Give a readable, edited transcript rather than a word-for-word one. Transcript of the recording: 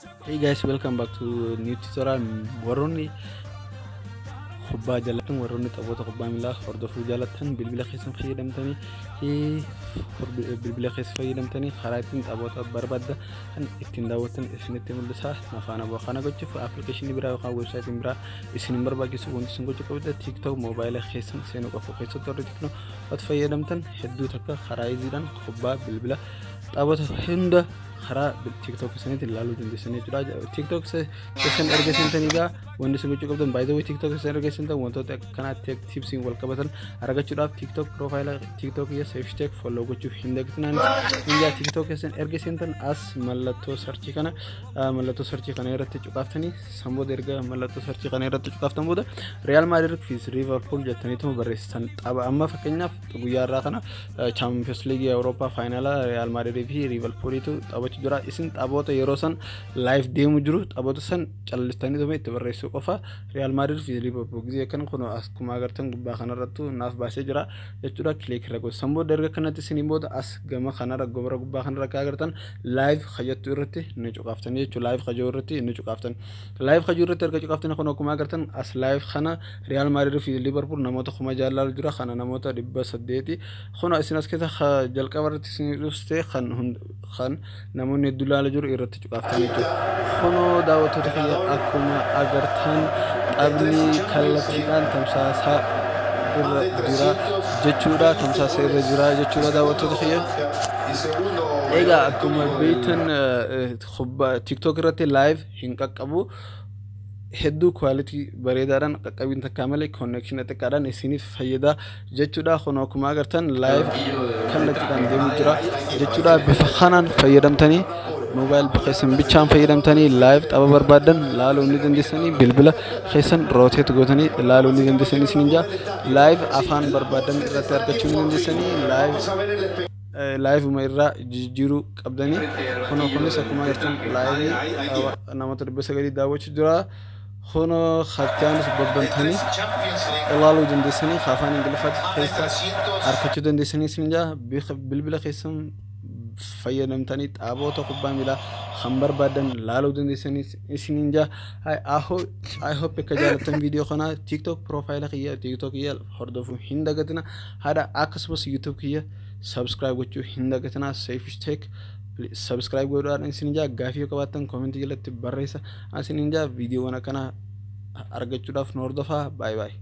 Hey guys, welcome back to new tutorial. Waronni kubbaa jalatan waronni taphoota kubbaa miilaa hordofuu jaalatan bilbila keessan fayyadamtanii bilbila keessa fayyadamtanii karaa ittiin taphoota barbaadda kan ittiin daawwatan isinitti mul'isa. Afaan aboo kana gochuuf appilikeeshinii biraa yookaan weebsaayitiin biraa isin barbaachisu wanti isin gochuu qabda. TikTok moobaayila keessan seenuu qofa keessatti warri TikTok fayyadamtan hedduu takka karaa iziidhaan kubbaa bilbila taphoota hunda karaa TikTok sanitti ilaaluu dandeessanii jira. TikTok keessan erga seentaniigaa wanti isin gochuu qabdan by the way TikTok keessan erga seentan wantoota akkanaatti tiipsiin wal qabatan argachuudhaaf TikTok profaayila TikTok iyya seefteek follow gochuuf hin dagatinaan. Inja TikTok keessan erga seentan as mallattoo sarchii kana irratti cuqaaftanii sanbooda erga mallattoo sarchii kana irratti cuqaaftan booda Real Madrid vs Liverpool jettaniitu barreessitan tapha amma fakkeenyaaf guyyaa irraa kana Champions League Europa faayinaalaa Real Madrid fi Liverpoolitu jira. Isin taphoota yeroo san live deemu jiru taphoota san callistanii dhuma itti barreessuu qofa. Real Madrid fi Liverpool gisee kan kun akkuma agartan gubbaa kanarrattu naaf baasee jira jechuudha. Click irra gosa sanbooda erga kanatti isin booda as gama kanarra gomra gubbaa kanarra akka agartan live khajattu irratti ni cuqaaftanii jechuudha. Live khajoo irratti ni cuqaaftan. Live khajoo irratti erga cuqaaftanii kun akkuma agartan as live kana Real Madrid fi Liverpool namoota kuma jaalala jira kana namoota 800 kun isin as keessa jalqaba irratti isin dhufte kan namoonni dulaala jiru irratti cuqaaftanii jiru. Kunoo daawwattoota kiyya akkuma agartan taphni kallattiidhaan tamsaasaa irra jira jechuudha. Tamsaasaa irra jira jechuudha daawwattoota kiyya. Egaa akkuma beektan TikTok irratti live hin qaqqabu. Hedduu quality bareedaadhaan qaqqabiin takka malee connection xiqqaadhaan isiniif fayyada jechuudha. Kun akkuma agartan live kallattiidhaan deemu jira jechuudha. Bifa kanaan fayyadamtanii moobaayil keessan bichaan fayyadamtanii live tapha barbaadan laaluu ni dandeessanii bilbila keessan rotate gootanii laaluu ni dandeessanii isin jaa live afaan barbaadan irratti argachuu ni dandeessanii live uma irraa jijjiiruu qabdanii. Kunis akkuma agartan live namoota 900 daawwachuu jira. Hono khataanis babbantanii ilaaluu dandeessanii afaan ingiliffaan keessa argachuu dandeessanii isin jaa bilbila keessan fayyadamtanii taphoota kubbaa miilaa kan barbaadan laaluu dandeessanii isin jaa. I hope akka jaallattan viidiyoo kana TikTok profaayila kiyya TikTok kiyya hordofuu hin dagatina. Hada akkasumas YouTube kiyya subscribe gochuu hin dagatina. Seefteek subscribe godhaan isin jaa gaafii qabaattan comment jalatti barreessa. Isin jaa viidiyoowwan akkana argachuudhaaf nu hordofaa. Bye bye.